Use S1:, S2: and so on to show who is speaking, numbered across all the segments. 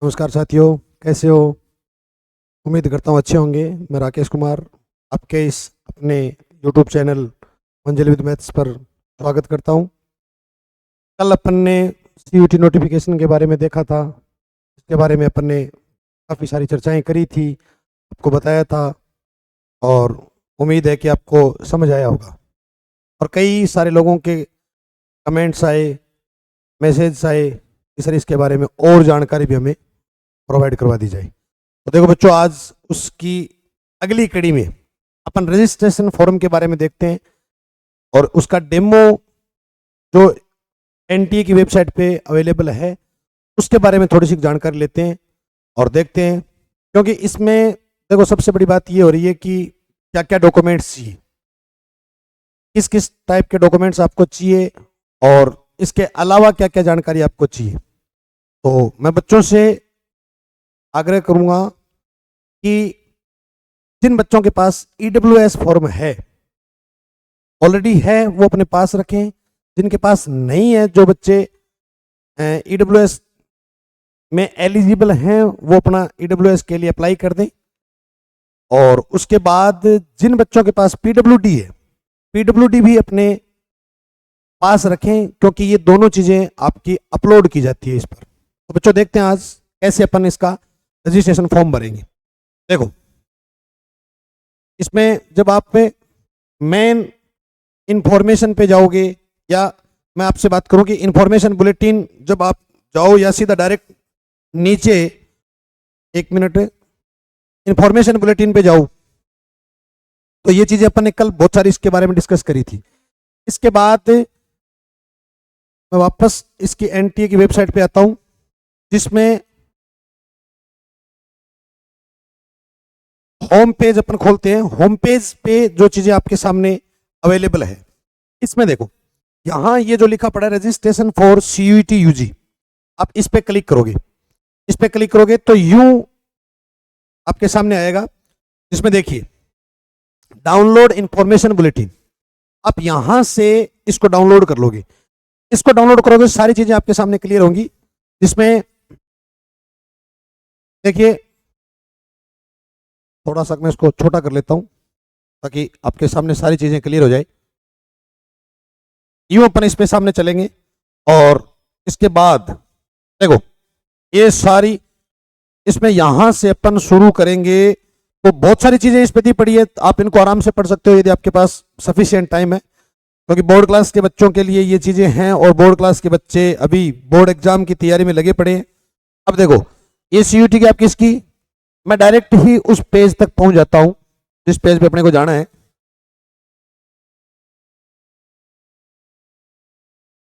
S1: नमस्कार साथियों, कैसे हो? उम्मीद करता हूँ अच्छे होंगे। मैं राकेश कुमार आपके इस अपने YouTube चैनल मंजिल विद मैथ्स पर स्वागत करता हूँ। कल अपन ने CUT नोटिफिकेशन के बारे में देखा था। इसके बारे में अपन ने काफ़ी सारी चर्चाएं करी थी, आपको बताया था और उम्मीद है कि आपको समझ आया होगा। और कई सारे लोगों के कमेंट्स आए, मैसेज आए कि सर इसके बारे में और जानकारी भी हमें प्रोवाइड करवा दी जाए। तो देखो बच्चों, आज उसकी अगली कड़ी में अपन रजिस्ट्रेशन फॉर्म के बारे में देखते हैं और उसका डेमो जो NTA की वेबसाइट पे अवेलेबल है उसके बारे में थोड़ी सी जानकारी लेते हैं और देखते हैं। क्योंकि इसमें देखो सबसे बड़ी बात ये हो रही है कि क्या क्या डॉक्यूमेंट्स चाहिए, किस किस टाइप के डॉक्यूमेंट्स आपको चाहिए और इसके अलावा क्या क्या जानकारी आपको चाहिए। तो मैं बच्चों से आग्रह करूंगा कि जिन बच्चों के पास EWS फॉर्म है, ऑलरेडी है, वो अपने पास रखें। जिनके पास नहीं है, जो बच्चे EWS में एलिजिबल हैं, वो अपना EWS के लिए अप्लाई कर दें। और उसके बाद जिन बच्चों के पास PWD है, PWD भी अपने पास रखें, क्योंकि ये दोनों चीजें आपकी अपलोड की जाती है इस पर। तो बच्चों देखते हैं आज कैसे अपन इसका रजिस्ट्रेशन फॉर्म भरेंगे। देखो, इसमें जब आप मेन इंफॉर्मेशन पे जाओगे, या मैं आपसे बात करूं कि इंफॉर्मेशन बुलेटिन जब आप जाओ या सीधा डायरेक्ट नीचे, एक मिनट, इंफॉर्मेशन बुलेटिन पे जाओ, तो ये चीजें अपन ने कल बहुत सारी इसके बारे में डिस्कस करी थी। इसके बाद मैं वापस इसकी NTA की वेबसाइट पे आता हूं, जिसमें होम पेज अपन खोलते हैं। होम पेज पे जो चीजें आपके सामने अवेलेबल है, इसमें देखो, यहां ये जो लिखा पड़ा है रजिस्ट्रेशन फॉर CUT UG, आप इस पे क्लिक करोगे। इस पे क्लिक करोगे तो यूं आपके सामने आएगा, जिसमें देखिए डाउनलोड इंफॉर्मेशन बुलेटिन। आप यहां से इसको डाउनलोड कर लोगे। इसको डाउनलोड करोगे, सारी चीजें आपके सामने क्लियर होंगी। जिसमें देखिए, थोड़ा सा मैं इसको छोटा कर लेता हूं ताकि आपके सामने सारी चीजें क्लियर हो जाए। यूं अपन इस पे सामने चलेंगे और इसके बाद देखो ये सारी, इसमें यहां से अपन शुरू करेंगे तो बहुत सारी चीजें इस पे दी पड़ी है, आप इनको आराम से पढ़ सकते हो यदि आपके पास सफिशिएंट टाइम है, क्योंकि बोर्ड क्लास के बच्चों के लिए ये चीजें हैं और बोर्ड क्लास के बच्चे अभी बोर्ड एग्जाम की तैयारी में लगे पड़े हैं। अब देखो, ये CUT की आपकी इसकी, मैं डायरेक्ट ही उस पेज तक पहुंच जाता हूं जिस पेज पे अपने को जाना है।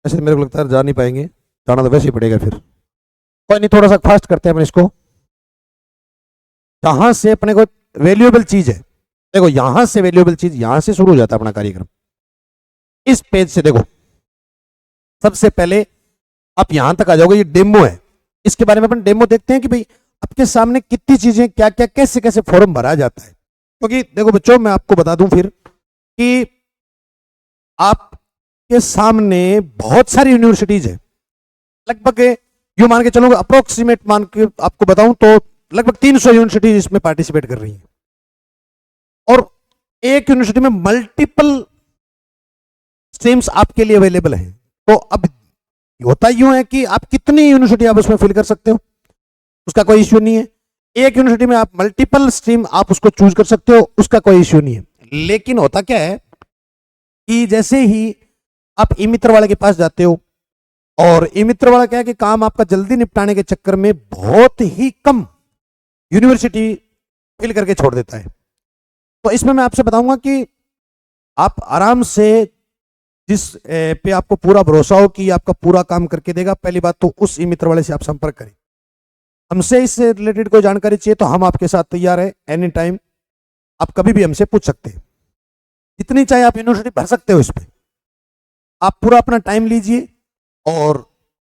S1: ऐसे मेरे को लगता है जा नहीं पाएंगे, जाना तो वैसे ही पड़ेगा फिर। कोई नहीं, थोड़ा सा फास्ट करते हैं अपन इसको। जहां से अपने को वैल्यूएबल चीज है, देखो यहां से वैल्यूएबल चीज, यहां से शुरू हो जाता है अपना कार्यक्रम। इस पेज से देखो, सबसे पहले आप यहां तक आ जाओगे, ये डेमो है। इसके बारे में अपन डेमो देखते हैं कि भाई आपके सामने कितनी चीजें, क्या क्या, कैसे कैसे फॉर्म भरा जाता है। क्योंकि देखो बच्चों, मैं आपको बता दूं फिर कि आपके सामने बहुत सारी यूनिवर्सिटीज है। लगभग यू मान के चलो, अप्रोक्सीमेट मान के आपको बताऊं तो लगभग 300 यूनिवर्सिटीज इसमें पार्टिसिपेट कर रही हैं। और एक यूनिवर्सिटी में मल्टीपल स्ट्रीम्स आपके लिए अवेलेबल हैं। तो अब होता यूं है कि आप कितनी यूनिवर्सिटी आप उसमें फिल कर सकते हो, उसका कोई इश्यू नहीं है। एक यूनिवर्सिटी में आप मल्टीपल स्ट्रीम आप उसको चूज कर सकते हो, उसका कोई इश्यू नहीं है। लेकिन होता क्या है कि जैसे ही आप ई-मित्र वाले के पास जाते हो, और ई-मित्र वाला क्या है कि काम आपका जल्दी निपटाने के चक्कर में बहुत ही कम यूनिवर्सिटी फिल करके छोड़ देता है। तो इसमें मैं आपसे बताऊंगा कि आप आराम से, जिस पे आपको पूरा भरोसा हो कि आपका पूरा काम करके देगा, पहली बात तो उस ई-मित्र वाले से आप संपर्क करें। हमसे इससे रिलेटेड कोई जानकारी चाहिए तो हम आपके साथ तैयार है, एनी टाइम आप कभी भी हमसे पूछ सकते हैं। जितनी चाहे आप यूनिवर्सिटी भर सकते हो इस पे, आप पूरा अपना टाइम लीजिए। और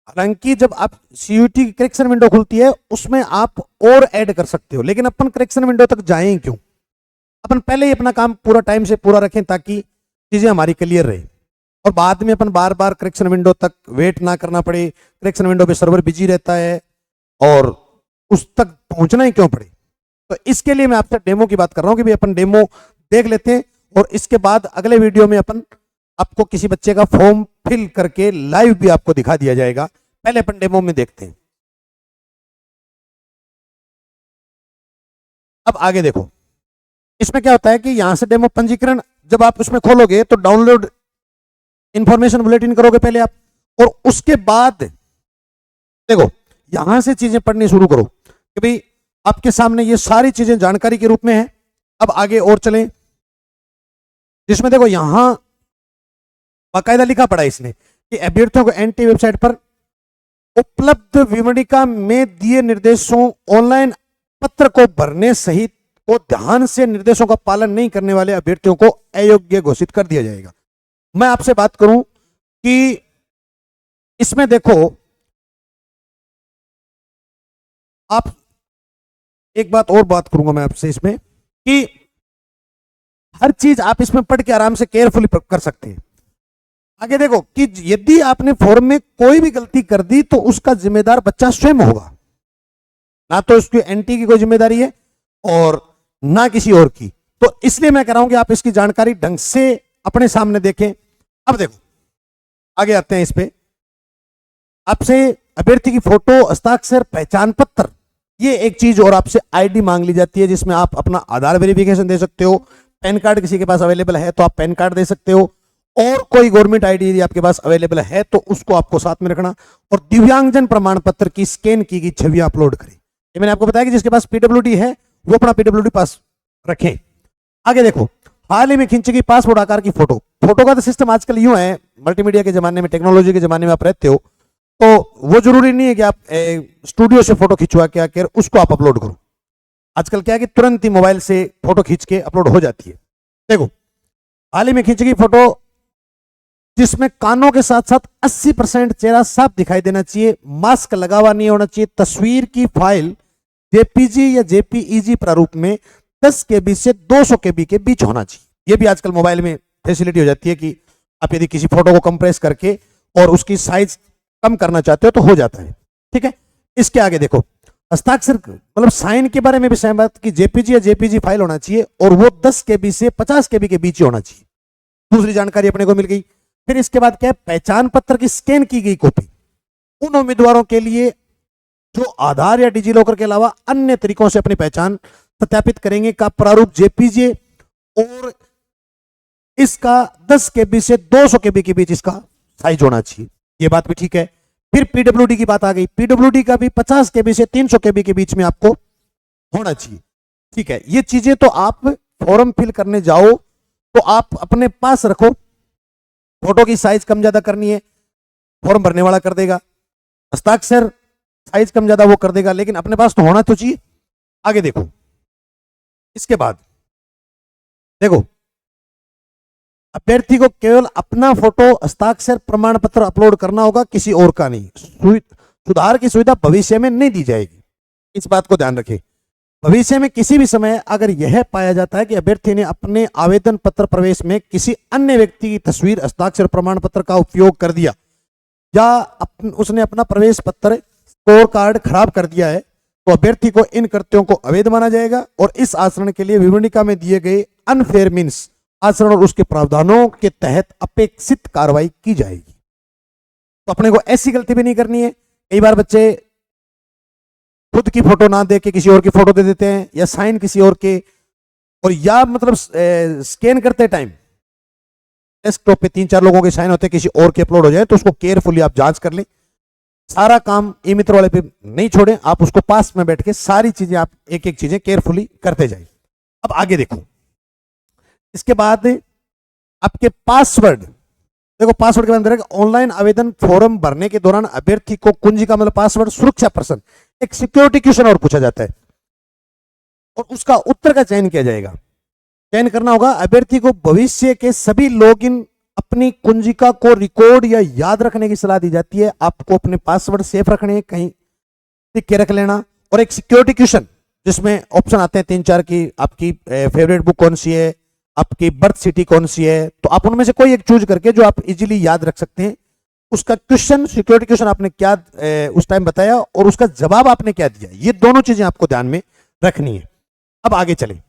S1: हालांकि जब आप CUT की करेक्शन विंडो खुलती है, उसमें आप और ऐड कर सकते हो, लेकिन अपन करेक्शन विंडो तक जाएं क्यों? अपन पहले ही अपना काम पूरा टाइम से पूरा रखें ताकि चीजें हमारी क्लियर रहे, और बाद में अपन बार बार करेक्शन विंडो तक वेट ना करना पड़े। करेक्शन विंडो पे सर्वर बिजी रहता है और उस तक पहुंचना ही क्यों पड़े। तो इसके लिए मैं आपसे डेमो की बात कर रहा हूं कि भाई अपन डेमो देख लेते हैं और इसके बाद अगले वीडियो में अपन आपको किसी बच्चे का फॉर्म फिल करके लाइव भी आपको दिखा दिया जाएगा। पहले अपन डेमो में देखते हैं। अब आगे देखो, इसमें क्या होता है कि यहां से डेमो पंजीकरण जब आप उसमें खोलोगे तो डाउनलोड इंफॉर्मेशन बुलेटिन करोगे पहले आप, और उसके बाद देखो यहां से चीजें पढ़नी शुरू करो कि भाई आपके सामने ये सारी चीजें जानकारी के रूप में है। अब आगे और चलें, जिसमें देखो यहां बाकायदा लिखा पड़ा है इसने कि अभ्यर्थियों को एनटी वेबसाइट पर उपलब्ध विवरणिका में दिए निर्देशों ऑनलाइन पत्र को भरने सहित को ध्यान से निर्देशों का पालन नहीं करने वाले अभ्यर्थियों को अयोग्य घोषित कर दिया जाएगा। मैं आपसे बात करूं कि इसमें देखो आप एक बात और बात करूंगा मैं आपसे इसमें कि हर चीज आप इसमें पढ़ के आराम से केयरफुली कर सकते हैं। आगे देखो कि यदि आपने फॉर्म में कोई भी गलती कर दी तो उसका जिम्मेदार बच्चा स्वयं होगा, ना तो उसकी एनटी की कोई जिम्मेदारी है और ना किसी और की। तो इसलिए मैं कह रहा हूं कि आप इसकी जानकारी ढंग से अपने सामने देखें। अब देखो आगे आते हैं इस पे, आपसे अभ्यर्थी की फोटो, हस्ताक्षर, पहचान पत्र, ये एक चीज और आपसे आईडी मांग ली जाती है जिसमें आप अपना आधार वेरिफिकेशन दे सकते हो। पैन कार्ड किसी के पास अवेलेबल है तो आप पैन कार्ड दे सकते हो, और कोई गवर्नमेंट आईडी यदि आपके पास अवेलेबल है तो उसको आपको साथ में रखना, और दिव्यांगजन प्रमाण पत्र की स्कैन की गई छवि अपलोड करें। ये मैंने आपको बताया कि जिसके पास पीडब्ल्यूडी है वो अपना पीडब्ल्यूडी पास रखें। आगे देखो, हाल ही में खींची गई पासपोर्ट आकार की फोटो। फोटो का तो सिस्टम आजकल यूं है, मल्टीमीडिया के जमाने में, टेक्नोलॉजी के जमाने में आप रहते हो, तो वो जरूरी नहीं है कि आप स्टूडियो से फोटो खिंचवा के आकर उसको आप अपलोड करो। आजकल क्या है कि तुरंत ही मोबाइल से फोटो खींच के अपलोड हो जाती है। देखो हाल ही में खींची गई फोटो जिसमें कानों के साथ साथ 80% चेहरा साफ दिखाई देना चाहिए, मास्क लगा हुआ नहीं होना चाहिए, तस्वीर की फाइल जेपीजी या जेपीईजी प्रारूप में 10 KB से 200 KB के बीच होना चाहिए। ये भी आजकल मोबाइल में फैसिलिटी हो जाती है कि आप यदि किसी फोटो को कंप्रेस करके और उसकी साइज कम करना चाहते हो तो हो जाता है। ठीक है, इसके आगे देखो, हस्ताक्षर मतलब साइन के बारे में भी सहमत कि जेपीजी या जेपीजी फाइल होना चाहिए और वो 10 KB से 50 KB के बीच ही होना चाहिए। दूसरी जानकारी अपने को मिल गई। फिर इसके बाद क्या है, पहचान पत्र की स्कैन की गई कॉपी उन उम्मीदवारों के लिए जो आधार या डिजी लॉकर के अलावा अन्य तरीकों से अपनी पहचान सत्यापित करेंगे का प्रारूप जेपीजी और इसका 10 KB से 200 KB के बीच इसका साइज होना चाहिए। ये बात भी ठीक है। फिर पीडब्ल्यूडी की बात आ गई, पीडब्ल्यूडी का भी 50 KB से 300 KB के बीच में आपको होना चाहिए। ठीक है, ये चीजें तो आप फॉर्म फिल करने जाओ तो आप अपने पास रखो। फोटो की साइज कम ज्यादा करनी है, फॉर्म भरने वाला कर देगा, हस्ताक्षर साइज कम ज्यादा वो कर देगा, लेकिन अपने पास तो होना तो चाहिए। आगे देखो, इसके बाद देखो, अभ्यर्थी को केवल अपना फोटो, हस्ताक्षर, प्रमाण पत्र अपलोड करना होगा, किसी और का नहीं। सुधार की सुविधा भविष्य में नहीं दी जाएगी, इस बात को ध्यान रखें। भविष्य में किसी भी समय अगर यह पाया जाता है कि अभ्यर्थी ने अपने आवेदन पत्र प्रवेश में किसी अन्य व्यक्ति की तस्वीर, हस्ताक्षर, प्रमाण पत्र का उपयोग कर दिया या उसने अपना प्रवेश पत्र, स्कोर कार्ड खराब कर दिया है, तो अभ्यर्थी को इन कृत्यों को अवैध माना जाएगा और इस आचरण के लिए विवरणिका में दिए गए अनफेयर मीन्स आचरण और उसके प्रावधानों के तहत अपेक्षित कार्रवाई की जाएगी। तो अपने को ऐसी गलती भी नहीं करनी है। कई बार बच्चे खुद की फोटो ना दे के किसी और की फोटो दे देते हैं, या साइन किसी और के, और या मतलब स्कैन करते टाइम डेस्कटॉप पे 3-4 लोगों के साइन होते हैं, किसी और के अपलोड हो जाए तो उसको केयरफुली आप जांच कर लें। सारा काम ई मित्र वाले पे नहीं छोड़ें, आप उसको पास में बैठ के सारी चीजें आप एक एक चीजें केयरफुली करते जाए। अब आगे देखो, इसके बाद आपके पासवर्ड, देखो पासवर्ड के अंदर ऑनलाइन आवेदन फॉर्म भरने के दौरान अभ्यर्थी को कुंजी का मतलब पासवर्ड, सुरक्षा प्रश्न, एक सिक्योरिटी क्वेश्चन और पूछा जाता है और उसका उत्तर का चयन किया जाएगा। चयन करना होगा। अभ्यर्थी को भविष्य के सभी लॉगिन अपनी कुंजिका को रिकॉर्ड या याद रखने की सलाह दी जाती है। आपको अपने पासवर्ड सेफ रखने हैं, कहीं लिख के रख लेना। और एक सिक्योरिटी क्वेश्चन जिसमें ऑप्शन आते हैं 3-4 की, आपकी फेवरेट बुक कौन सी है, आपकी बर्थ सिटी कौन सी है, तो आप उनमें से कोई एक चूज करके जो आप इजीली याद रख सकते हैं उसका क्वेश्चन, सिक्योरिटी क्वेश्चन आपने क्या उस टाइम बताया और उसका जवाब आपने क्या दिया, ये दोनों चीजें आपको ध्यान में रखनी है। अब आगे चलें।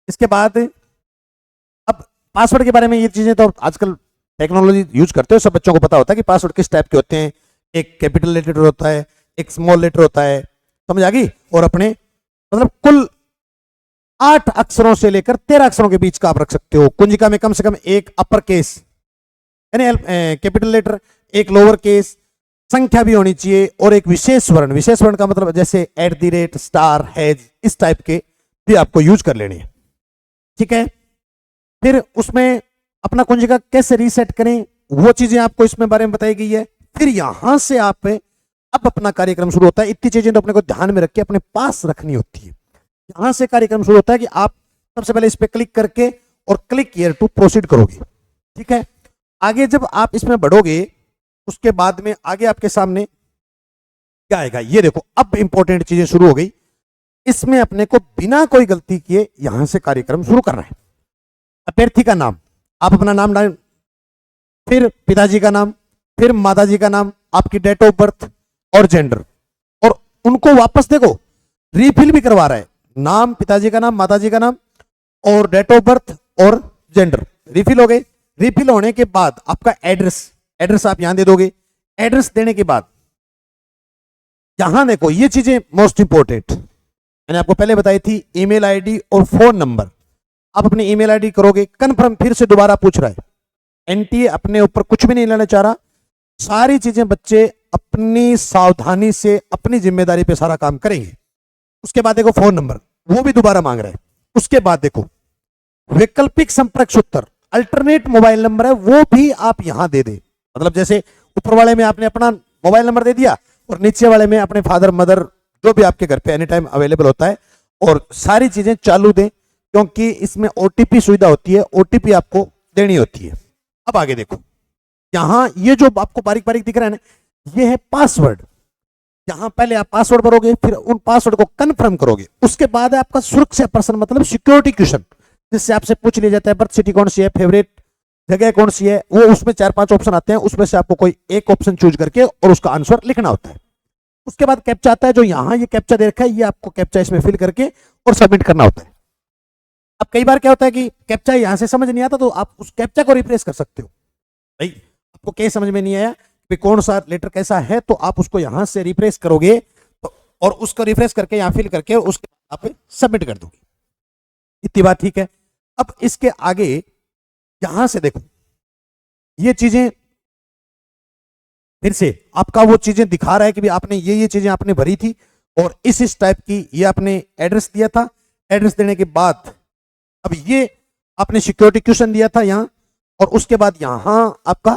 S1: इसके बाद अब पासवर्ड के बारे में, ये चीजें तो आजकल टेक्नोलॉजी यूज करते हो, सब बच्चों को पता होता है कि पासवर्ड किस टाइप के होते हैं। एक कैपिटल लेटर होता है, एक स्मॉल लेटर होता है, समझ आ गई। और अपने मतलब कुल 8 अक्षरों से लेकर 13 अक्षरों के बीच का आप रख सकते हो। कुंजिका में कम से कम एक अपर केस यानी कैपिटल लेटर, एक लोअर केस, संख्या भी होनी चाहिए और एक विशेष वर्ण। विशेष वर्ण का मतलब जैसे @ स्टार, हैज, इस टाइप के भी आपको यूज कर लेने हैं, ठीक है। फिर उसमें अपना कुंजिका कैसे रीसेट करें, वो चीजें आपको इसमें बारे में बताई गई है। फिर यहां से आप अब अपना कार्यक्रम शुरू होता है। इतनी चीजें तो अपने को ध्यान में रख के अपने पास रखनी होती है। यहां से कार्यक्रम शुरू होता है कि आप सबसे पहले इस पे क्लिक करके और क्लिक हियर टू प्रोसीड करोगे, ठीक है। आगे जब आप इसमें बढ़ोगे उसके बाद में आगे आपके सामने क्या आएगा, ये देखो। अब इंपॉर्टेंट चीजें शुरू हो गई। इसमें अपने को बिना कोई गलती किए यहां से कार्यक्रम शुरू करना है। अभ्यर्थी का नाम, आप अपना नाम डालें, फिर पिताजी का नाम, फिर माताजी का नाम, आपकी डेट ऑफ बर्थ और जेंडर। और उनको वापस देखो रीफिल भी करवा रहा है, नाम, पिताजी का नाम, माताजी का नाम और डेट ऑफ बर्थ और जेंडर रिफिल हो गए। रिफिल होने के बाद आपका एड्रेस आप यहां दे दोगे। एड्रेस देने के बाद यहां देखो, ये चीजें मोस्ट इंपोर्टेंट मैंने आपको पहले बताई थी, ईमेल आईडी और फोन नंबर। आप अपनी ईमेल आईडी करोगे कंफर्म, फिर से दोबारा पूछ रहा है। एनटीए अपने ऊपर कुछ भी नहीं लेना चाह रहा, सारी चीजें बच्चे अपनी सावधानी से अपनी जिम्मेदारी पे सारा काम करेंगे। उसके बाद देखो फोन नंबर, वो भी दोबारा मांग रहा है। उसके बाद देखो वैकल्पिक संपर्क सूत्र, अल्टरनेट मोबाइल नंबर है, वो भी आप यहां दे दे। मतलब जैसे ऊपर वाले में आपने अपना मोबाइल नंबर दे दिया और नीचे वाले में अपने फादर मदर जो भी आपके घर पे एनी टाइम अवेलेबल होता है, और सारी चीजें चालू दें क्योंकि इसमें ओटीपी सुविधा होती है, ओटीपी आपको देनी होती है। अब आगे देखो, यहां ये जो आपको बारीक बारीक दिख रहा है ना, ये है पासवर्ड। यहां पहले आप पासवर्ड भरोगे, फिर उन पासवर्ड को कंफर्म करोगे। उसके बाद है आपका सुरक्षा प्रश्न, मतलब सिक्योरिटी क्वेश्चन, जिससे आपसे पूछ लिया जाता है बर्थ सिटी कौन सी है, फेवरेट जगह कौन सी है। वो उसमें 4-5 ऑप्शन आते हैं, उसमें से आपको कोई एक ऑप्शन चूज करके और उसका आंसर लिखना होता है। उसके बाद कैप्चा आता है, जो यहां ये कैप्चा दे रखा है, ये आपको कैप्चा इसमें फिल करके और सबमिट करना होता है। अब कई बार क्या होता है कि कैप्चा यहां से समझ नहीं आता, तो आप उस कैप्चा को रिप्लेस कर सकते हो। भाई आपको क्या समझ में नहीं आया कि कौन सा लेटर कैसा है, तो आप उसको यहां से रिफ्रेश करोगे और उसको रिफ्रेश करके यहां फिल करके उसके आप सबमिट कर दोगे। इतनी बात ठीक है। अब इसके आगे यहां से देखो, ये चीजें फिर से आपका वो चीजें दिखा रहा है कि भी आपने ये चीजें आपने भरी थी और इस टाइप की ये आपने एड्रेस दिया था। एड्रेस देने के बाद अब ये आपने सिक्योरिटी क्वेश्चन दिया था यहां, और उसके बाद यहां आपका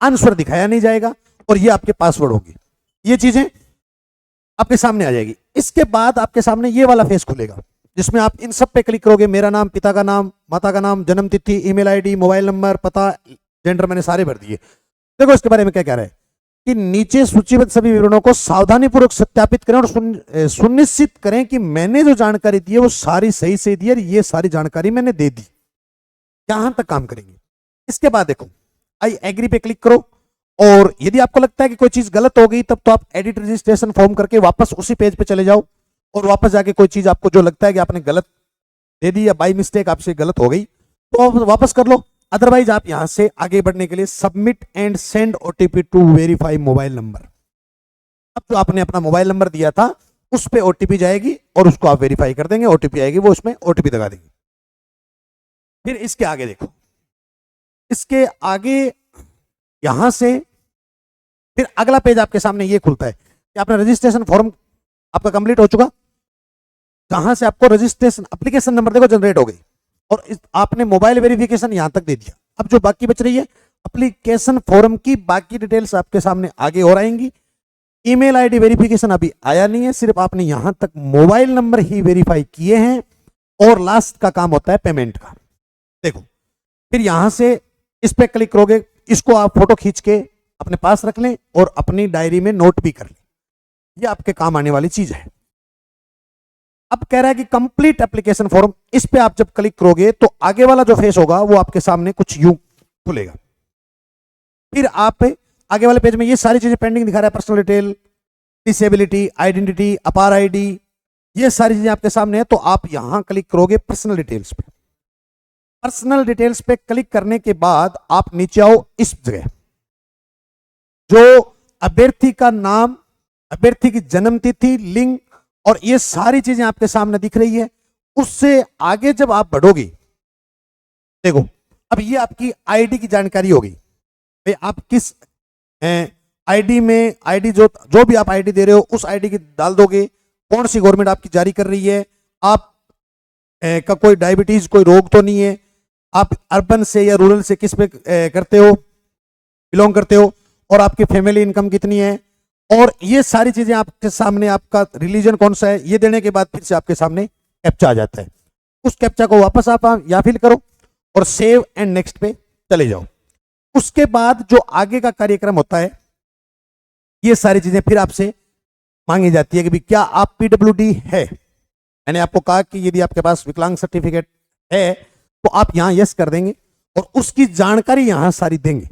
S1: आंसर दिखाया नहीं जाएगा और ये आपके पासवर्ड होगी। ये चीजें आपके सामने आ जाएगी। इसके बाद आपके सामने ये वाला फेस खुलेगा जिसमें आप इन सब पे क्लिक करोगे। मेरा नाम, पिता का नाम, माता का नाम, जन्म तिथि, ईमेल आईडी, मोबाइल नंबर, पता, जेंडर मैंने सारे भर दिए। देखो इसके बारे में क्या कह रहा है कि नीचे सूचीबद्ध सभी विवरणों को सावधानीपूर्वक सत्यापित करें और सुनिश्चित करें कि मैंने जो जानकारी दी है वो सारी सही से दी है, ये सारी जानकारी मैंने दे दी। यहां तक काम करेंगे। इसके बाद देखो आई एग्री पे क्लिक करो, और यदि आपको लगता है कि कोई चीज गलत हो गई, तब तो आप एडिट रजिस्ट्रेशन फॉर्म करके वापस उसी पेज पे चले जाओ और वापस जाके कोई चीज आपको जो लगता है कि आपने गलत दे दी या बाई मिस्टेक आपसे गलत हो गई, तो आप वापस कर लो। अदरवाइज आप यहां से आगे बढ़ने के लिए submit and send OTP to verify mobile number, अब जो आपने अपना मोबाइल नंबर दिया था उस पे ओटीपी जाएगी और उसको आप वेरीफाई कर देंगे। ओटीपी आएगी, वो उसमें ओटीपी लगा देंगे। फिर इसके आगे देखो, इसके आगे यहां से फिर अगला पेज आपके सामने ये खुलता है कि आपने रजिस्ट्रेशन फॉर्म आपका कंप्लीट हो चुका, जहां से आपको रजिस्ट्रेशन एप्लीकेशन नंबर देखो जनरेट हो गई और आपने मोबाइल वेरिफिकेशन यहां तक दे दिया। अब जो बाकी बच रही है एप्लीकेशन फॉर्म की बाकी डिटेल्स आपके सामने आगे और आएंगी। ईमेल आईडी वेरिफिकेशन अभी आया नहीं है, सिर्फ आपने यहां तक मोबाइल नंबर ही वेरीफाई किए हैं और लास्ट का काम होता है पेमेंट का। देखो फिर यहां से इस पे क्लिक करोगे, इसको आप फोटो खींच के अपने पास रख लें और अपनी डायरी में नोट भी कर लें, ये आपके काम आने वाली चीज है। अब कह रहा है कि कंप्लीट एप्लीकेशन फॉर्म, इस पे आप जब क्लिक करोगे तो आगे वाला जो फेस होगा वो आपके सामने कुछ यूं खुलेगा। फिर आप आगे वाले पेज में ये सारी चीजें पेंडिंग दिखा रहा है, पर्सनल डिटेल, डिसेबिलिटी, आइडेंटिटी, अपार आईडी, ये सारी चीजें आपके सामने है। तो आप यहां क्लिक करोगे पर्सनल डिटेल्स पे। पर्सनल डिटेल्स पे क्लिक करने के बाद आप नीचे आओ, इस जगह जो अभ्यर्थी का नाम, अभ्यर्थी की जन्म तिथि, लिंग और ये सारी चीजें आपके सामने दिख रही है। उससे आगे जब आप बढ़ोगे, देखो अब ये आपकी आईडी की जानकारी होगी, भाई आप किस आईडी में, आईडी जो भी आप आईडी दे रहे हो उस आईडी की डाल दोगे, कौन सी गवर्नमेंट आपकी जारी कर रही है, आप का कोई डायबिटीज, कोई रोग तो नहीं है, आप अर्बन से या रूरल से किस पे करते हो, बिलोंग करते हो, और आपकी फैमिली इनकम कितनी है, और ये सारी चीजें आपके सामने, आपका रिलीजन कौन सा है, ये देने के बाद फिर से आपके सामने कैप्चा आ जाता है। उस कैप्चा को वापस आप या फिल करो और सेव एंड नेक्स्ट पे चले जाओ। उसके बाद जो आगे का कार्यक्रम होता है, ये सारी चीजें फिर आपसे मांगी जाती है कि भाई क्या आप पीडब्ल्यूडी है। मैंने आपको कहा कि यदि आपके पास विकलांग सर्टिफिकेट है तो आप यहां यस कर देंगे और उसकी जानकारी यहां सारी देंगे,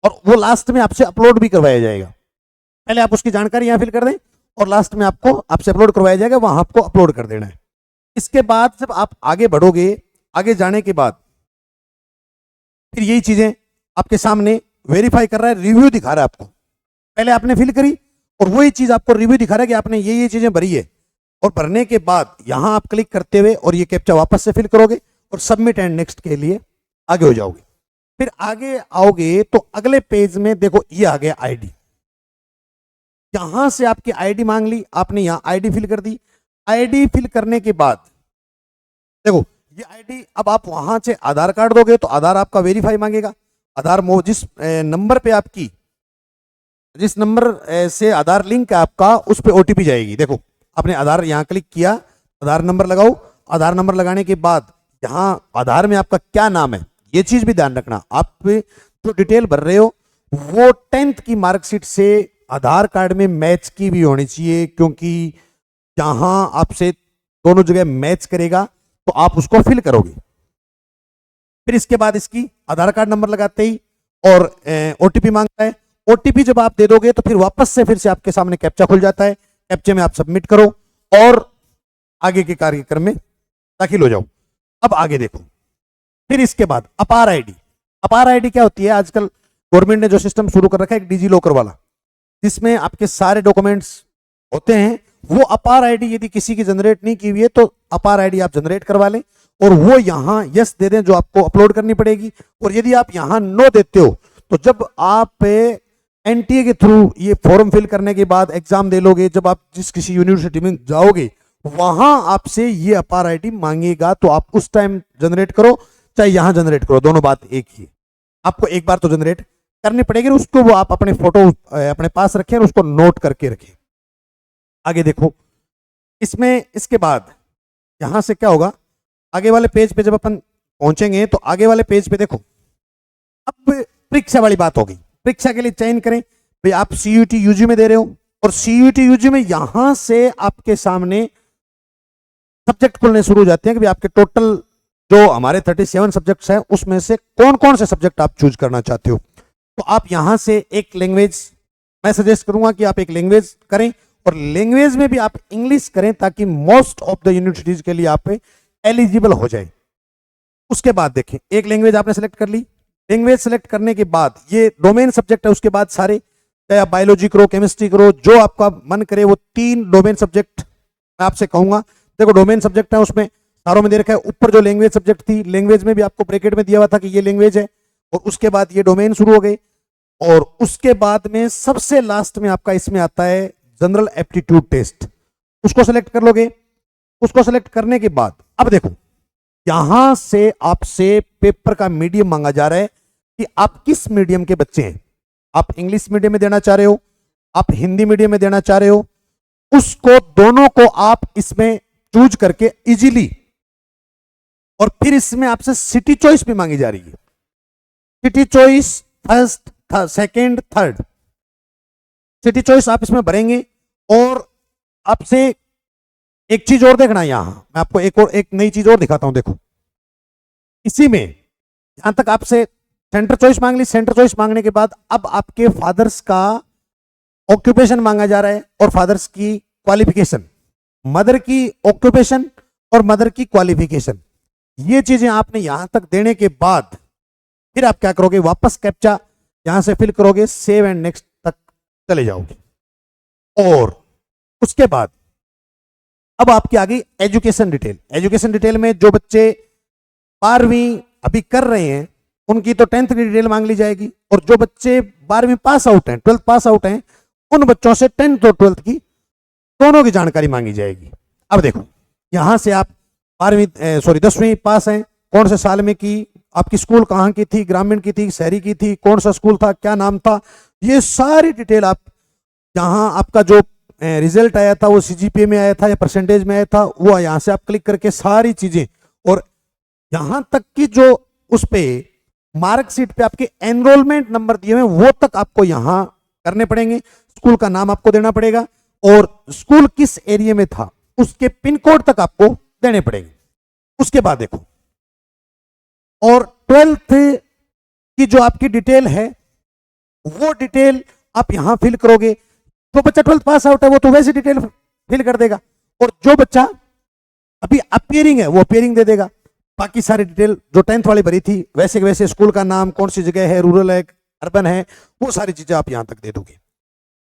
S1: और वो लास्ट में आपसे अपलोड भी करवाया जाएगा। पहले आप उसकी जानकारी यहां फिल कर दें और लास्ट में आपसे अपलोड करवाया जाएगा, वहां आपको अपलोड कर देना है। इसके बाद जब आप आगे बढ़ोगे, आगे जाने के बाद फिर यही चीजें आपके सामने वेरीफाई कर रहा है, रिव्यू दिखा रहा है आपको। पहले आपने फिल करी और वही चीज आपको रिव्यू दिखा रहा है कि आपने ये चीजें भरी है, और भरने के बाद यहां आप क्लिक करते हुए और ये कैप्चा वापस से फिल करोगे और सबमिट एंड नेक्स्ट के लिए आगे हो जाओगे। फिर आगे आओगे तो अगले पेज में देखो ये आ गया आईडी। यहां से आपकी आईडी मांग ली, आपने यहां आईडी फिल कर दी। आईडी फिल करने के बाद देखो ये आईडी, अब आप वहां से आधार कार्ड दोगे तो आधार आपका वेरीफाई मांगेगा। आधार जिस नंबर पे आपकी, जिस नंबर से आधार लिंक है आपका, उस पे ओटीपी जाएगी। देखो आपने आधार यहां क्लिक किया, आधार नंबर लगाओ। आधार नंबर लगाने के बाद यहां आधार में आपका क्या नाम है, ये चीज भी ध्यान रखना। आप जो डिटेल भर रहे हो वो 10th की मार्कशीट से आधार कार्ड में मैच की भी होनी चाहिए, क्योंकि जहां आपसे दोनों जगह मैच करेगा तो आप उसको फिल करोगे। फिर इसके बाद इसकी आधार कार्ड नंबर लगाते ही और ओटीपी मांगता है। ओटीपी जब आप दे दोगे तो फिर वापस से फिर से आपके सामने कैप्चा खुल जाता है। कैप्चे में आप सबमिट करो और आगे के कार्यक्रम में दाखिल हो जाओ। अब आगे देखो, फिर इसके बाद अपार आईडी। अपार आईडी क्या होती है? आजकल गवर्नमेंट ने जो सिस्टम शुरू कर रखा है, एक डिजी लॉकर वाला, जिसमें आपके सारे डॉक्यूमेंट्स होते हैं। वो अपार आईडी यदि किसी की जनरेट नहीं की हुई है तो अपार आईडी आप जनरेट करवा लें और वो यहां यस दे दें, जो आपको अपलोड करनी पड़ेगी। और यदि आप यहां नो देते हो तो जब आप एनटीए के थ्रू ये फॉर्म फिल करने के बाद एग्जाम दे लोगे, जब आप जिस किसी यूनिवर्सिटी में जाओगे वहां आपसे ये अपार आईडी मांगेगा, तो आप उस टाइम जनरेट करो चाहे यहां जनरेट करो, दोनों बात एक ही है। आपको एक बार तो जनरेट करनी पड़ेगी, उसको वो आप अपने फोटो अपने पास रखें और उसको नोट करके रखें। आगे देखो, इसमें इसके बाद यहां से क्या होगा, आगे वाले पेज पे जब अपन पहुंचेंगे तो आगे वाले पेज पे देखो, अब परीक्षा वाली बात होगी। परीक्षा के लिए चयन करें, भाई आप सीयूटी यूजी में दे रहे हो और सीयूटी यूजी में यहां से आपके सामने सब्जेक्ट खुलने शुरू हो जाते हैं कि भाई आपके टोटल जो हमारे 37 सब्जेक्ट्स हैं उसमें से कौन कौन से सब्जेक्ट आप चूज करना चाहते हो। तो आप यहां से एक लैंग्वेज, मैं सजेस्ट करूंगा कि आप एक लैंग्वेज करें और लैंग्वेज में भी आप इंग्लिश करें, ताकि मोस्ट ऑफ द यूनिवर्सिटीज के लिए आप एलिजिबल हो जाए। उसके बाद देखें, एक लैंग्वेज आपने सेलेक्ट कर ली। लैंग्वेज सेलेक्ट करने के बाद ये डोमेन सब्जेक्ट है, उसके बाद सारे, चाहे आप बायोलॉजी करो, केमिस्ट्री करो, जो आपका मन करे, वो 3 डोमेन सब्जेक्ट मैं आपसे कहूंगा। देखो डोमेन सब्जेक्ट है, उसमें सारों में दे रखा है। ऊपर जो लैंग्वेज सब्जेक्ट थी, लैंग्वेज में भी आपको ब्रैकेट में दिया हुआ था कि ये लैंग्वेज है, और उसके बाद ये डोमेन शुरू हो गए। और उसके बाद में सबसे लास्ट में आपका इसमें आता है जनरल एप्टीट्यूड टेस्ट, उसको सेलेक्ट कर लोगे। उसको सेलेक्ट करने के बाद अब देखो, यहां से आपसे पेपर का मीडियम मांगा जा रहा है कि आप किस मीडियम के बच्चे हैं। आप इंग्लिश मीडियम में देना चाह रहे हो, आप हिंदी मीडियम में देना चाह रहे हो, उसको दोनों को आप इसमें चूज करके इजीली। और फिर इसमें आपसे सिटी चॉइस भी मांगी जा रही है। City choice first, second, third, city choice आप इसमें भरेंगे। और आपसे एक चीज और देखना, यहां मैं आपको एक नई चीज और दिखाता हूं। देखो इसी में जहां तक आपसे सेंटर चॉइस मांग ली। सेंटर चॉइस मांगने के बाद अब आपके फादर्स का ऑक्यूपेशन मांगा जा रहा है और फादर्स की क्वालिफिकेशन, मदर की ऑक्यूपेशन और मदर की क्वालिफिकेशन, ये चीजें आपने यहां तक देने के बाद फिर आप क्या करोगे, वापस कैप्चा यहां से फिल करोगे, सेव एंड नेक्स्ट तक चले जाओगे। और उसके बाद अब आपकी आ गई एजुकेशन डिटेल। एजुकेशन डिटेल में जो बच्चे 12वीं अभी कर रहे हैं उनकी तो 10th की डिटेल मांग ली जाएगी, और जो बच्चे 12वीं पास आउट हैं, 12th पास आउट हैं, उन बच्चों से 10th और 12th की दोनों की जानकारी मांगी जाएगी। अब देखो यहां से आप 10वीं पास हैं, कौन से साल में की, आपकी स्कूल कहाँ की थी, ग्रामीण की थी, शहरी की थी, कौन सा स्कूल था, क्या नाम था, ये सारी डिटेल आप यहाँ आपका जो रिजल्ट आया था वो सीजीपीए में आया था या परसेंटेज में आया था, वो यहाँ से आप क्लिक करके सारी चीजें, और यहां तक कि जो उस पे मार्कशीट पे आपके एनरोलमेंट नंबर दिए हुए वो तक आपको यहां करने पड़ेंगे। स्कूल का नाम आपको देना पड़ेगा और स्कूल किस एरिया में था उसके पिन कोड तक आपको देने पड़ेंगे। उसके बाद देखो, और 12th की जो आपकी डिटेल है वो डिटेल आप यहां फिल करोगे। तो बच्चा 12th पास आउट है वो तो वैसी डिटेल फिल कर देगा, और जो बच्चा अभी अपियरिंग है वो अपियरिंग दे देगा। बाकी सारी डिटेल जो 10th वाली भरी थी वैसे के वैसे, स्कूल का नाम, कौन सी जगह है, रूरल है, अर्बन है, वो सारी चीजें आप यहां तक दे दोगे।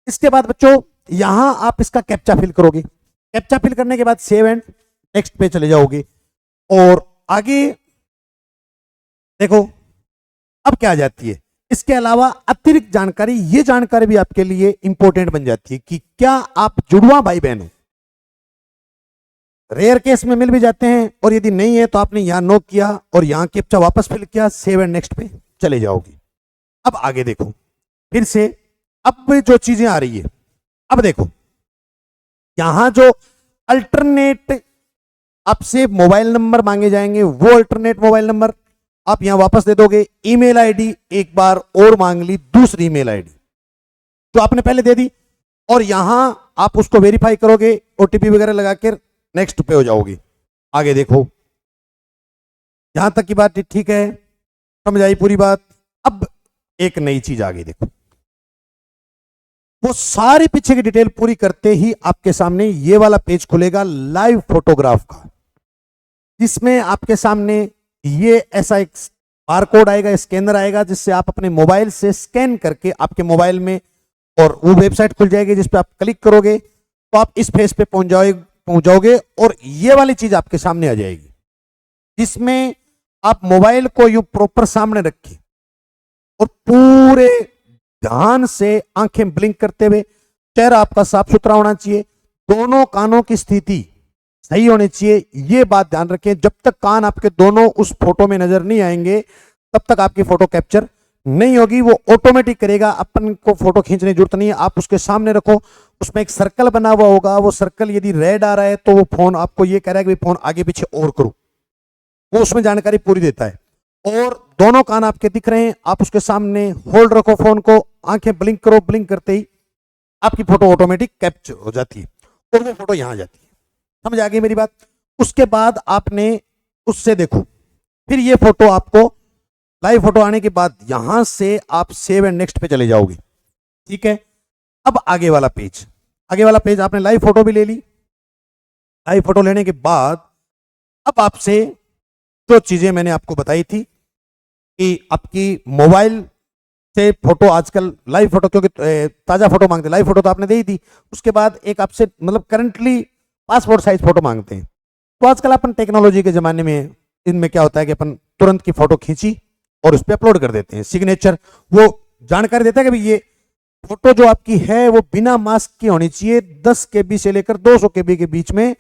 S1: इसके बाद बच्चों यहां आप इसका कैप्चा फिल करोगे। कैप्चा फिल करने के बाद सेव एंड नेक्स्ट पे चले जाओगे, और आगे देखो अब क्या आ जाती है। इसके अलावा अतिरिक्त जानकारी, ये जानकारी भी आपके लिए इंपॉर्टेंट बन जाती है कि क्या आप जुड़वा भाई बहन हो। रेयर केस में मिल भी जाते हैं, और यदि नहीं है तो आपने यहां नो किया और यहां कैप्चा वापस फिल किया, सेव एंड नेक्स्ट पे चले जाओगे। अब आगे देखो फिर से, अब जो चीजें आ रही है, अब देखो यहां जो अल्टरनेट आपसे मोबाइल नंबर मांगे जाएंगे, वो अल्टरनेट मोबाइल नंबर आप यहां वापस दे दोगे। ईमेल आईडी एक बार और मांग ली, दूसरी ईमेल आईडी जो आपने पहले दे दी, और यहां आप उसको वेरीफाई करोगे, ओटीपी वगैरह लगा कर नेक्स्ट पे हो जाओगे। आगे देखो यहां तक की बात ठीक है, समझ आई पूरी बात। अब एक नई चीज आ गई, देखो वो सारी पीछे की डिटेल पूरी करते ही आपके सामने ये वाला पेज खुलेगा लाइव फोटोग्राफ का, जिसमें आपके सामने ये ऐसा एक बारकोड आएगा, स्कैनर आएगा, जिससे आप अपने मोबाइल से स्कैन करके आपके मोबाइल में, और वो वेबसाइट खुल जाएगी जिस पे आप क्लिक करोगे तो आप इस पेज पे पहुंच जाओगे, और ये वाली चीज आपके सामने आ जाएगी, जिसमें आप मोबाइल को यूं प्रॉपर सामने रखें और पूरे ध्यान से आंखें ब्लिंक करते हुए, चेहरा आपका साफ सुथरा होना चाहिए, दोनों कानों की स्थिति सही होनी चाहिए। ये बात ध्यान रखें, जब तक कान आपके दोनों उस फोटो में नजर नहीं आएंगे तब तक आपकी फोटो कैप्चर नहीं होगी। वो ऑटोमेटिक करेगा, अपन को फोटो खींचने की जरूरत नहीं है। आप उसके सामने रखो, उसमें एक सर्कल बना हुआ होगा, वो सर्कल यदि रेड आ रहा है तो वो फोन आपको ये कह रहा है कि फोन आगे पीछे और करो, वो उसमें जानकारी पूरी देता है। और दोनों कान आपके दिख रहे हैं, आप उसके सामने होल्ड रखो फोन को, आंखें ब्लिंक करो, ब्लिंक करते ही आपकी फोटो ऑटोमेटिक कैप्चर हो जाती है और वो फोटो यहां जाती है। समझ आ गई मेरी बात। उसके बाद आपने उससे देखो, फिर ये फोटो आपको लाइव फोटो आने के बाद यहां से आप सेव एंड नेक्स्ट पे चले जाओगे, ठीक है। अब आगे वाला पेज, आगे वाला पेज आपने लाइव फोटो भी ले ली। लाइव फोटो लेने के बाद अब आपसे जो चीजें मैंने आपको बताई थी कि आपकी मोबाइल से फोटो, आजकल लाइव फोटो क्योंकि ताजा फोटो मांगते, लाइव फोटो तो आपने दे ही दी। उसके बाद एक आपसे मतलब करंटली पासपोर्ट साइज फोटो मांगते हैं। तो आजकल अपन टेक्नोलॉजी के जमाने में इनमें क्या होता है कि अपन तुरंत की फोटो खींची और उस पर अपलोड कर देते हैं। सिग्नेचर वो जानकारी देता है कि भाई ये फोटो जो आपकी है वो बिना मास्क की होनी चाहिए, 10 KB से लेकर 200 KB के बीच में,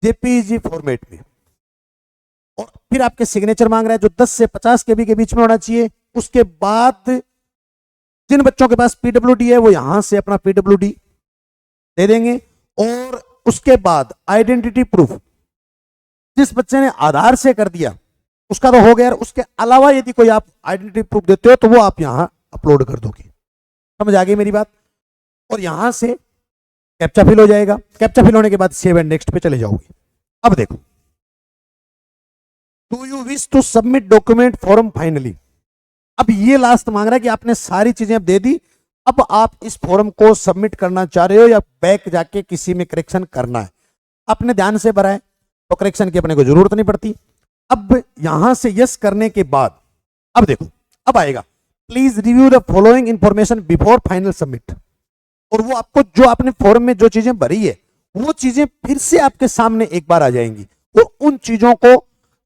S1: जेपीजी फॉर्मेट में। और फिर आपके सिग्नेचर मांग रहा है जो 10 से 50 KB के बीच में होना चाहिए। उसके बाद जिन बच्चों के पास पीडब्ल्यूडी है वो यहां से अपना पीडब्ल्यूडी दे देंगे। और उसके बाद आइडेंटिटी प्रूफ, जिस बच्चे ने आधार से कर दिया उसका तो हो गया, उसके अलावा यदि कोई आप आइडेंटिटी प्रूफ देते हो तो वो आप यहां अपलोड कर दोगे। समझ आ गई मेरी बात। और यहां से कैप्चा फिल हो जाएगा। कैप्चा फिल होने के बाद सेव एंड नेक्स्ट पे चले जाओगे। अब देखो, do you wish to submit document form finally, अब ये लास्ट मांग रहा है कि आपने सारी चीजें अब दे दी, अब आप इस फॉर्म को सबमिट करना चाह रहे हो या बैक जाके किसी में करेक्शन करना है। आपने ध्यान से भरा है तो करेक्शन की अपने को जरूरत नहीं पड़ती। अब यहां से यस करने के बाद अब देखो, अब आएगा please review the following information before final submit. और वो आपको जो आपने फॉर्म में जो चीजें भरी है वो चीजें फिर से आपके सामने एक बार आ जाएंगी। वो उन चीजों को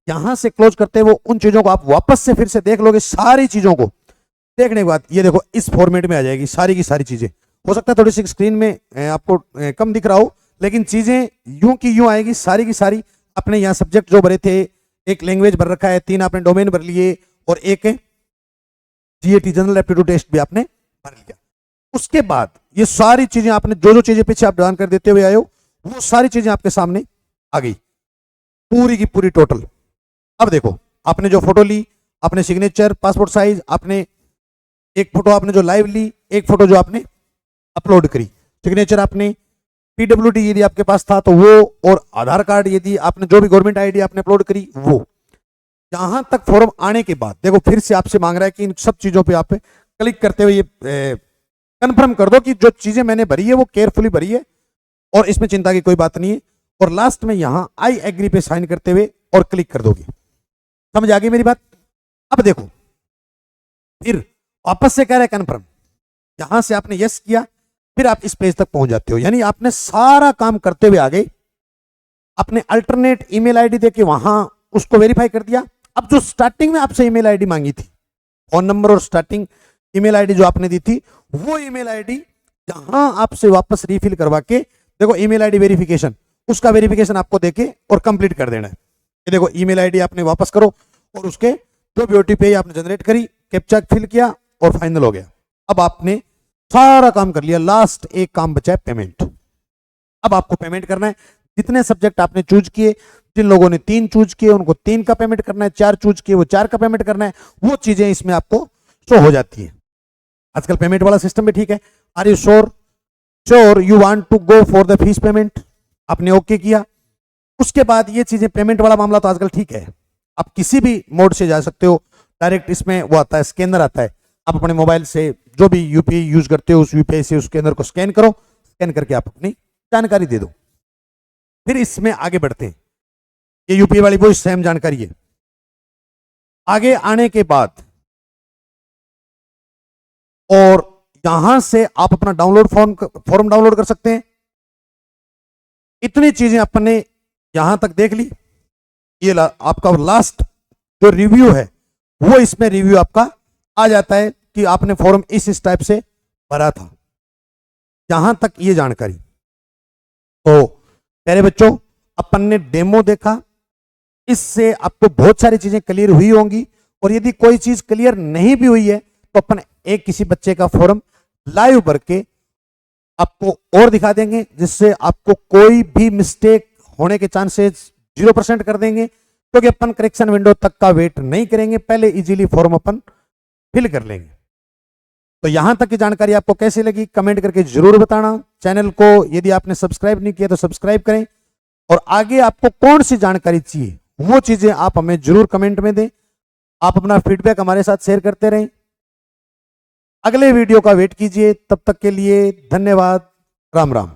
S1: यहां से क्लोज करते हुए उन चीजों को आप वापस से फिर से देख लोगे। सारी चीजों को देखने के बाद ये देखो इस फॉर्मेट में आ जाएगी सारी की सारी चीजें। हो सकता है थोड़ी सी स्क्रीन में आपको कम दिख रहा हो, लेकिन चीजें यूं की यूं आएगी सारी की सारी। अपने यहाँ सब्जेक्ट जो भरे थे, एक लैंग्वेज भर रखा है, 3 आपने डोमेन भर लिए और एक जीएटी जनरल एप्टीट्यूड टेस्ट भी आपने भर लिया। उसके बाद ये सारी चीजें आपने जो जो चीजें पीछे आप ध्यान कर देते हुए आए हो वो सारी चीजें आपके सामने आ गई, पूरी की पूरी टोटल। अब देखो आपने जो फोटो ली, आपने सिग्नेचर, पासपोर्ट साइज, आपने एक फोटो आपने जो लाइव ली, एक फोटो जो आपने अपलोड करी, सिग्नेचर आपने पीडब्ल्यूडी यदि आपके पास था तो वो, और आधार कार्ड यदि आपने जो भी गवर्नमेंट आईडी आपने अपलोड करी वो। यहां तक फॉर्म आने के बाद देखो फिर से आपसे मांग रहा है कि इन सब चीजों पे आप क्लिक करते हुए ये कंफर्म कर दो कि जो चीजें मैंने भरी है वो केयरफुली भरी है और इसमें चिंता की कोई बात नहीं है। और लास्ट में यहां आई एग्री पे साइन करते हुए और क्लिक कर दोगे। समझ आ गई मेरी बात? अब देखो फिर वापस से कह रहा है कन्फर्म, यहां से आपने यस किया, फिर आप इस पेज तक पहुंच जाते हो। यानी आपने सारा काम करते हुए आ गए, अपने अल्टरनेट ईमेल आईडी देके वहां उसको वेरीफाई कर दिया। अब जो स्टार्टिंग में आपसे ईमेल आईडी मांगी थी, फोन नंबर और स्टार्टिंग ईमेल आईडी जो आपने दी थी, वो ईमेल आईडी यहां आपसे वापस रिफिल करवा के देखो ईमेल आईडी वेरिफिकेशन, उसका वेरिफिकेशन आपको देके और कंप्लीट कर देना है। ये देखो ईमेल आईडी आपने वापस करो और उसके जो भी ओटीपी आपने जनरेट करी, कैप्चा फिल किया और फाइनल हो गया। अब आपने सारा काम कर लिया, लास्ट एक काम बचा है पेमेंट। अब आपको पेमेंट करना है। जितने सब्जेक्ट आपने चूज किए, जिन लोगों ने 3 चूज किए उनको 3 का पेमेंट करना है, 4 चूज किए वो 4 का पेमेंट करना है। वो चीजें इसमें आपको शो हो जाती है। आजकल पेमेंट वाला सिस्टम भी ठीक है। Are you sure you want to go for the fees payment, आपने ओके किया। उसके बाद ये चीजें पेमेंट वाला मामला तो आजकल ठीक है, आप किसी भी मोड से जा सकते हो। डायरेक्ट इसमें वो आता है, स्कैनर आता है, आप अपने मोबाइल से जो भी यूपीआई यूज करते हो उस यूपीआई से उस स्कैनर को स्कैन करो, स्कैन करके आप अपनी जानकारी दे दो। फिर इसमें आगे बढ़ते हैं। ये यूपीआई वाली वो सेम जानकारी है। आगे आने के बाद और यहां से आप अपना फॉर्म डाउनलोड कर सकते हैं। इतनी चीजें अपने यहां तक देख ली। ये आपका लास्ट जो रिव्यू है वो इसमें रिव्यू आपका आ जाता है कि आपने फॉर्म इस टाइप से भरा था। यहां तक ये जानकारी। तो प्यारे बच्चों, अपन ने डेमो देखा, इससे आपको बहुत सारी चीजें क्लियर हुई होंगी। और यदि कोई चीज क्लियर नहीं भी हुई है तो अपन एक किसी बच्चे का फॉर्म लाइव भर के आपको और दिखा देंगे, जिससे आपको कोई भी मिस्टेक होने के चांसेस 0% कर देंगे। क्योंकि अपन करेक्शन विंडो तक का वेट नहीं करेंगे, पहले इजीली फॉर्म अपन फिल कर लेंगे। तो यहां तक की जानकारी आपको कैसी लगी कमेंट करके जरूर बताना। चैनल को यदि आपने सब्सक्राइब नहीं किया तो सब्सक्राइब करें। और आगे आपको कौन सी जानकारी चाहिए वो चीजें आप हमें जरूर कमेंट में दें। आप अपना फीडबैक हमारे साथ शेयर करते रहें। अगले वीडियो का वेट कीजिए। तब तक के लिए धन्यवाद। राम राम।